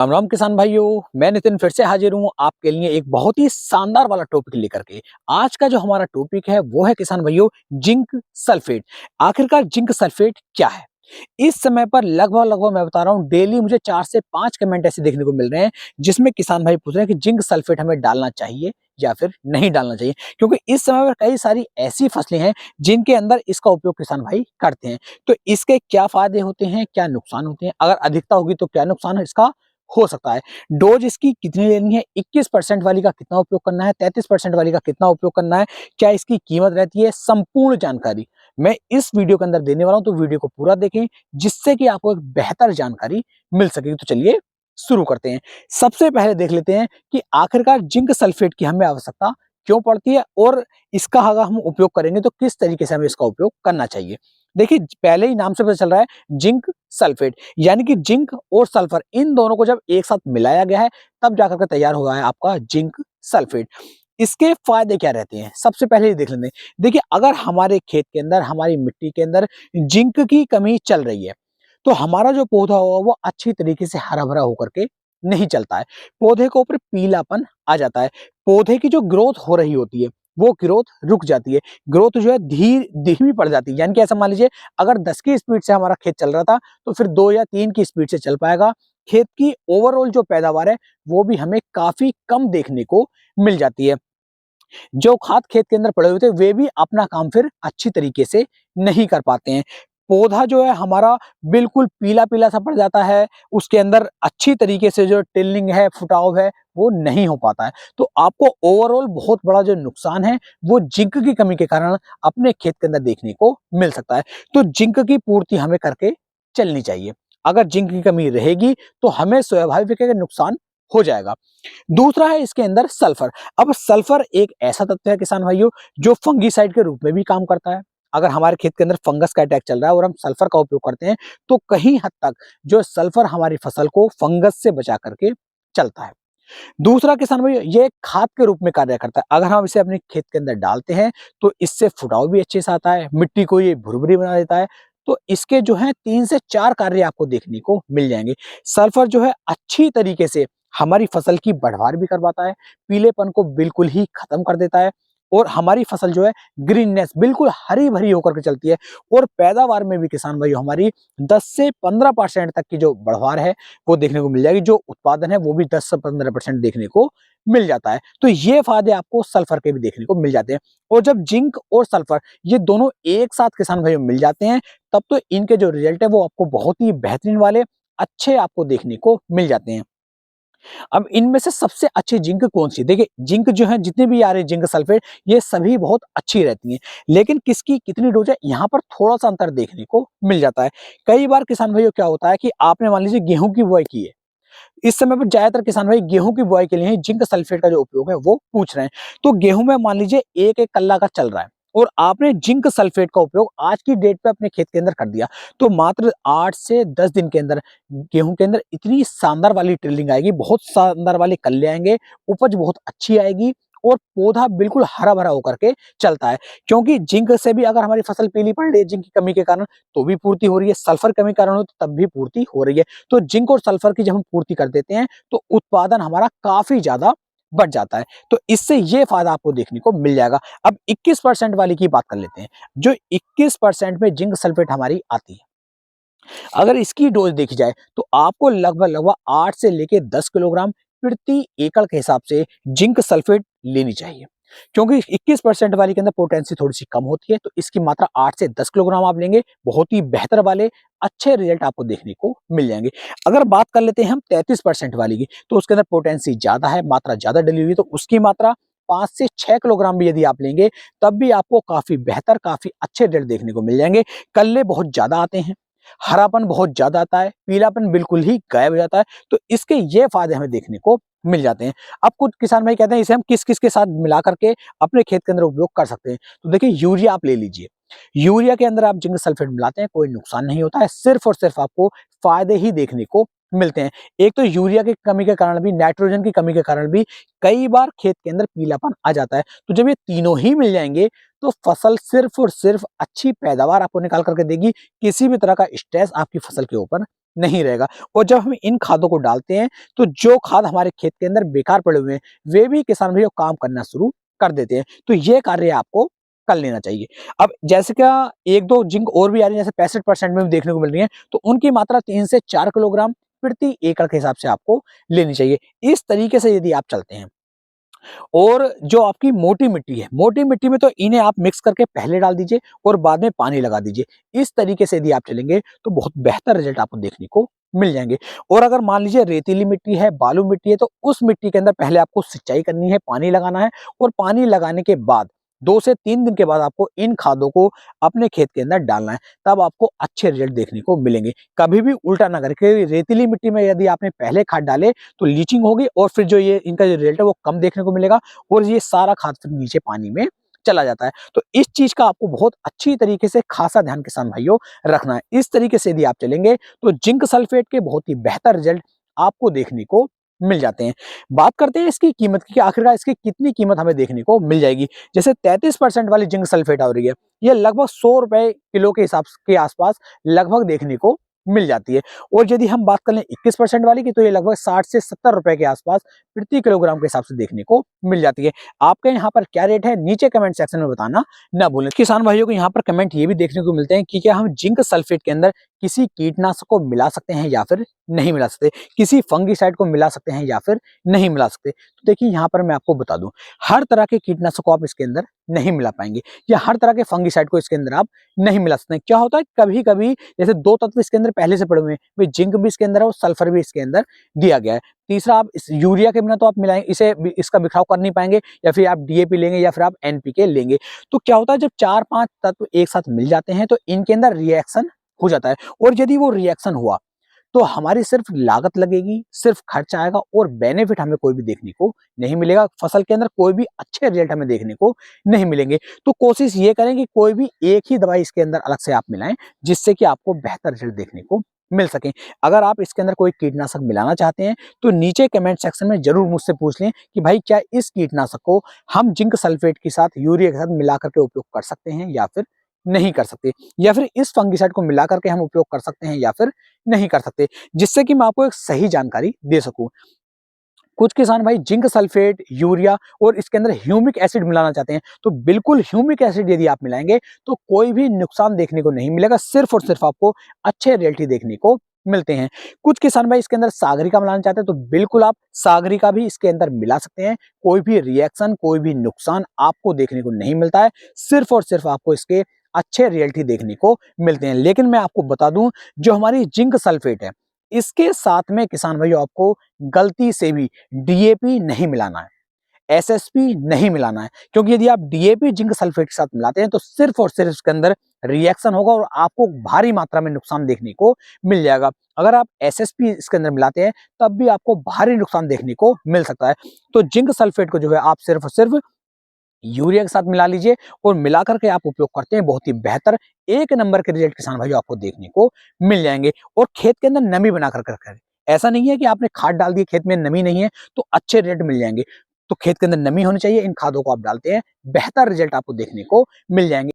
राम राम किसान भाइयों। मैं नितिन फिर से हाजिर हूँ आपके लिए एक बहुत ही शानदार वाला टॉपिक लेकर के। आज का जो हमारा टॉपिक है वो है किसान भाइयों जिंक सल्फेट। आखिरकार जिंक सल्फेट क्या है? इस समय पर लगभग लगभग मैं बता रहा हूँ डेली मुझे 4 से 5 कमेंट ऐसे देखने को मिल रहे हैं जिसमें किसान भाई पूछ रहे हैं कि जिंक सल्फेट हमें डालना चाहिए या फिर नहीं डालना चाहिए, क्योंकि इस समय पर कई सारी ऐसी फसलें हैं जिनके अंदर इसका उपयोग किसान भाई करते हैं। तो इसके क्या फायदे होते हैं, क्या नुकसान होते हैं, अगर अधिकता होगी तो क्या नुकसान इसका हो सकता है, डोज इसकी कितनी लेनी है, 21% वाली का कितना उपयोग करना है, 33% वाली का कितना उपयोग करना है, क्या इसकी कीमत रहती है, संपूर्ण जानकारी मैं इस वीडियो के अंदर देने वाला हूं। तो वीडियो को पूरा देखें जिससे कि आपको एक बेहतर जानकारी मिल सकेगी। तो चलिए शुरू करते हैं। सबसे पहले देख लेते हैं कि आखिरकार जिंक सल्फेट की हमें आवश्यकता क्यों पड़ती है और इसका अगर हम उपयोग करेंगे तो किस तरीके से हमें इसका उपयोग करना चाहिए। देखिए, पहले ही नाम से पता चल रहा है जिंक सल्फेट, यानी कि जिंक और सल्फर इन दोनों को जब एक साथ मिलाया गया है तब जाकर के तैयार हुआ है आपका जिंक सल्फेट। इसके फायदे क्या रहते हैं सबसे पहले ये देख लेते हैं। देखिए, अगर हमारे खेत के अंदर, हमारी मिट्टी के अंदर जिंक की कमी चल रही है तो हमारा जो पौधा होगा वो अच्छी तरीके से हरा भरा होकर के नहीं चलता है। पौधे के ऊपर पीलापन आ जाता है, पौधे की जो ग्रोथ हो रही होती है वो ग्रोथ रुक जाती है, ग्रोथ जो है धीमी पड़ जाती है। यानी कि ऐसा मान लीजिए, अगर 10 की स्पीड से हमारा खेत चल रहा था तो फिर 2 या 3 की स्पीड से चल पाएगा। खेत की ओवरऑल जो पैदावार है वो भी हमें काफी कम देखने को मिल जाती है। जो खाद खेत के अंदर पड़े हुए थे वे भी अपना काम फिर अच्छी तरीके से नहीं कर पाते हैं। पौधा जो है हमारा बिल्कुल पीला पीला सा पड़ जाता है, उसके अंदर अच्छी तरीके से जो टिल्लिंग है, फुटाव है वो नहीं हो पाता है। तो आपको ओवरऑल बहुत बड़ा जो नुकसान है वो जिंक की कमी के कारण अपने खेत के अंदर देखने को मिल सकता है। तो जिंक की पूर्ति हमें करके चलनी चाहिए। अगर जिंक की कमी रहेगी तो हमें स्वाभाविक है कि नुकसान हो जाएगा। दूसरा है इसके अंदर सल्फर। अब सल्फर एक ऐसा तत्व है किसान भाइयों जो फंगीसाइड के रूप में भी काम करता है। अगर हमारे खेत के अंदर फंगस का अटैक चल रहा है और हम सल्फर का उपयोग करते हैं तो कहीं हद तक जो सल्फर हमारी फसल को फंगस से बचा करके चलता है। दूसरा किसान भाई ये खाद के रूप में कार्य करता है। अगर हम इसे अपने खेत के अंदर डालते हैं तो इससे फुटाव भी अच्छे से आता है, मिट्टी को ये भुरभुरी बना देता है। तो इसके जो है 3 से 4 कार्य आपको देखने को मिल जाएंगे। सल्फर जो है अच्छी तरीके से हमारी फसल की बढ़वार भी करवाता है, पीलेपन को बिल्कुल ही खत्म कर देता है और हमारी फसल जो है ग्रीननेस बिल्कुल हरी भरी होकर के चलती है। और पैदावार में भी किसान भाई हमारी 10 से 15% तक की जो बढ़वार है वो देखने को मिल जाएगी। जो उत्पादन है वो भी 10 से 15% देखने को मिल जाता है। तो ये फायदे आपको सल्फर के भी देखने को मिल जाते हैं। और जब जिंक और सल्फर ये दोनों एक साथ किसान भाइयों मिल जाते हैं तब तो इनके जो रिजल्ट है वो आपको बहुत ही बेहतरीन वाले अच्छे आपको देखने को मिल जाते हैं। अब इनमें से सबसे अच्छी जिंक कौन सी? देखिए, जिंक जो है जितने भी आ रहे जिंक सल्फेट ये सभी बहुत अच्छी रहती हैं, लेकिन किसकी कितनी डोज है यहाँ पर थोड़ा सा अंतर देखने को मिल जाता है। कई बार किसान भाइयों क्या होता है कि आपने मान लीजिए गेहूं की बुआई की है, इस समय पर ज्यादातर किसान भाई गेहूं की बुआई के लिए जिंक सल्फेट का जो उपयोग है वो पूछ रहे हैं। तो गेहूं में मान लीजिए एक एक कल्ला का चल रहा है और आपने जिंक सल्फेट का उपयोग आज की डेट पे अपने खेत के अंदर कर दिया तो मात्र 8 से 10 दिन के अंदर गेहूं के अंदर इतनी शानदार वाली ट्रिलिंग आएगी, बहुत शानदार वाले कल्ले आएंगे, उपज बहुत अच्छी आएगी और पौधा बिल्कुल हरा भरा होकर के चलता है। क्योंकि जिंक से भी अगर हमारी फसल पीली पड़ रही है जिंक की कमी के कारण तो भी पूर्ति हो रही है, सल्फर कमी के कारण हो तो तब भी पूर्ति हो रही है। तो जिंक और सल्फर की जब हम पूर्ति कर देते हैं तो उत्पादन हमारा काफी ज्यादा बढ़ जाता है। तो इससे ये फायदा आपको देखने को मिल जाएगा। अब 21% वाली की बात कर लेते हैं। जो 21% में जिंक सल्फेट हमारी आती है, अगर इसकी डोज देखी जाए तो आपको लगभग लगभग 8 से लेके 10 किलोग्राम प्रति एकड़ के हिसाब से जिंक सल्फेट लेनी चाहिए। क्योंकि 21% वाली के अंदर पोटेंसी थोड़ी सी कम होती है तो इसकी मात्रा 8 से 10 किलोग्राम आप लेंगे, बहुत ही बेहतर वाले अच्छे रिजल्ट आपको देखने को मिल जाएंगे। अगर बात कर लेते हैं हम 33% वाली की तो उसके अंदर पोटेंसी ज्यादा है, मात्रा ज्यादा डली हुई है, तो उसकी मात्रा 5 से 6 किलोग्राम भी यदि आप लेंगे तब भी आपको काफी बेहतर, काफी अच्छे रिजल्ट देखने को मिल जाएंगे। कल्ले बहुत ज्यादा आते हैं, हरापन बहुत ज्यादा आता है, पीलापन बिल्कुल ही गायब हो जाता है। तो इसके ये फायदे हमें देखने को मिल जाते हैं। अब कुछ किसान भाई कहते हैं इसे हम किस किस के साथ मिला करके अपने खेत के अंदर उपयोग कर सकते हैं। तो देखिए, यूरिया आप ले लीजिए, यूरिया के अंदर आप जिंक सल्फेट मिलाते हैं कोई नुकसान नहीं होता है, सिर्फ और सिर्फ आपको फायदे ही देखने को मिलते हैं। एक तो यूरिया की कमी के कारण भी, नाइट्रोजन की कमी के कारण भी कई बार खेत के अंदर पीलापन आ जाता है। तो जब ये तीनों ही मिल जाएँगे तो फसल सिर्फ़ और सिर्फ़ अच्छी पैदावार आपको निकाल कर के देगी। किसी भी तरह का स्ट्रेस आपकी फसल के ऊपर नहीं रहेगा। और जब हम इन खादों को डालते हैं तो जो खाद हमारे खेत के अंदर बेकार पड़े हुए हैं, वे भी किसान भैया काम करना शुरू कर देते हैं। तो ये कार्य आपको कर लेना चाहिए। अब जैसे क्या 1-2 जिंक और भी आ रही है, जैसे 65% में भी देखने को मिल रही है, तो उनकी मात्रा 3 से 4 किलोग्राम प्रति एकड़ के हिसाब से आपको लेनी चाहिए। इस तरीके से यदि आप चलते हैं और जो आपकी मोटी मिट्टी है, मोटी मिट्टी में तो इन्हें आप मिक्स करके पहले डाल दीजिए और बाद में पानी लगा दीजिए। इस तरीके से यदि आप चलेंगे तो बहुत बेहतर रिजल्ट आपको देखने को मिल जाएँगे। और अगर मान लीजिए रेतीली मिट्टी है, बालू मिट्टी है, तो उस मिट्टी के अंदर पहले आपको सिंचाई करनी है, पानी लगाना है और पानी लगाने के बाद 2 से 3 दिन के बाद आपको इन खादों को अपने खेत के अंदर डालना है, तब आपको अच्छे रिजल्ट देखने को मिलेंगे। कभी भी उल्टा ना करें कि रेतीली मिट्टी में यदि आपने पहले खाद डाले तो लीचिंग होगी और फिर जो ये इनका जो रिजल्ट है वो कम देखने को मिलेगा और ये सारा खाद फिर नीचे पानी में चला जाता है। तो इस चीज़ का आपको बहुत अच्छी तरीके से खासा ध्यान किसान भाइयों रखना है। इस तरीके से यदि आप चलेंगे तो जिंक सल्फेट के बहुत ही बेहतर रिजल्ट आपको देखने को मिल जाते हैं। बात करते हैं इसकी कीमत की कि आखिरकार इसकी कितनी कीमत हमें देखने को मिल जाएगी। जैसे 33% वाली जिंक सल्फेट आ रही है, ये लगभग ₹100 किलो के हिसाब के आसपास लगभग देखने को मिल जाती है। और यदि हम बात कर लें 21% वाली की, तो ये लगभग 60 से ₹70 के आसपास प्रति किलोग्राम के हिसाब से देखने को मिल जाती है। आपके यहाँ पर क्या रेट है, नीचे कमेंट सेक्शन में बताना ना भूलें। किसान भाइयों को यहाँ पर कमेंट ये भी देखने को मिलते हैं कि क्या हम जिंक सल्फेट के अंदर किसी कीटनाशक को मिला सकते हैं या फिर नहीं मिला सकते, किसी फंगिसाइड को मिला सकते हैं या फिर नहीं मिला सकते। तो देखिए यहाँ पर मैं आपको बता दूं, हर तरह के कीटनाशक को आप इसके अंदर नहीं मिला पाएंगे या हर तरह के फंगिसाइड को इसके अंदर आप नहीं मिला सकते। क्या होता है कभी कभी जैसे 2 तत्व इसके अंदर पहले से पड़े हुए हैं, भाई जिंक भी इसके अंदर है और सल्फर भी इसके अंदर दिया गया है। तीसरा, आप इस यूरिया के बिना तो आप मिलाएंगे इसे, इसका बिखराव कर नहीं पाएंगे, या फिर आप डीएपी लेंगे या फिर आप एनपीके लेंगे। तो क्या होता है जब 4-5 तत्व एक साथ मिल जाते हैं तो इनके अंदर रिएक्शन हो जाता है और यदि वो रिएक्शन हुआ तो हमारी सिर्फ लागत लगेगी, सिर्फ खर्च आएगा और बेनिफिट हमें कोई भी देखने को नहीं मिलेगा। फसल के अंदर कोई भी अच्छे रिजल्ट हमें देखने को नहीं मिलेंगे। तो कोशिश ये करें कि कोई भी एक ही दवाई इसके अंदर अलग से आप मिलाएं, जिससे कि आपको बेहतर रिजल्ट देखने को मिल सके। अगर आप इसके अंदर कोई कीटनाशक मिलाना चाहते हैं तो नीचे कमेंट सेक्शन में जरूर मुझसे पूछ लें कि भाई क्या इस कीटनाशक को हम जिंक सल्फेट के साथ, यूरिया के साथ मिला करके उपयोग कर सकते हैं या फिर नहीं कर सकते, या फिर इस फंगिसाइड को मिला करके हम उपयोग कर सकते हैं या फिर नहीं कर सकते, जिससे कि मैं आपको एक सही जानकारी दे सकूं। कुछ किसान भाई जिंक सल्फेट, यूरिया और इसके अंदर ह्यूमिक एसिड मिलाना चाहते हैं, तो बिल्कुल ह्यूमिक एसिड यदि आप मिलाएंगे तो कोई भी नुकसान देखने को नहीं मिलेगा, सिर्फ और सिर्फ आपको अच्छे रिजल्ट ही देखने को मिलते हैं। कुछ किसान भाई इसके अंदर सागरिका मिलाना चाहते हैं, तो बिल्कुल आप सागरिका भी इसके अंदर मिला सकते हैं। कोई भी रिएक्शन, कोई भी नुकसान आपको देखने को नहीं मिलता है, सिर्फ और सिर्फ आपको इसके अच्छे रिजल्ट ही देखने को मिलते हैं। लेकिन मैं आपको बता दूं, जो हमारी जिंक सल्फेट है, इसके साथ में किसान भाइयों आपको गलती से भी डीएपी नहीं मिलाना है, एसएसपी नहीं मिलाना है, क्योंकि यदि आप डीएपी जिंक सल्फेट के साथ मिलाते हैं तो सिर्फ और सिर्फ इसके अंदर रिएक्शन होगा और आपको भारी मात्रा में नुकसान देखने को मिल जाएगा। अगर आप एसएसपी इसके अंदर मिलाते हैं तब भी आपको भारी नुकसान देखने को मिल सकता है। तो जिंक सल्फेट को जो है आप सिर्फ और सिर्फ यूरिया के साथ मिला लीजिए और मिला करके आप उपयोग करते हैं, बहुत ही बेहतर एक नंबर के रिजल्ट किसान भाइयों आपको देखने को मिल जाएंगे। और खेत के अंदर नमी बना कर रखें। ऐसा नहीं है कि आपने खाद डाल दी, खेत में नमी नहीं है तो अच्छे रिजल्ट मिल जाएंगे। तो खेत के अंदर नमी होनी चाहिए, इन खादों को आप डालते हैं, बेहतर रिजल्ट आपको देखने को मिल जाएंगे।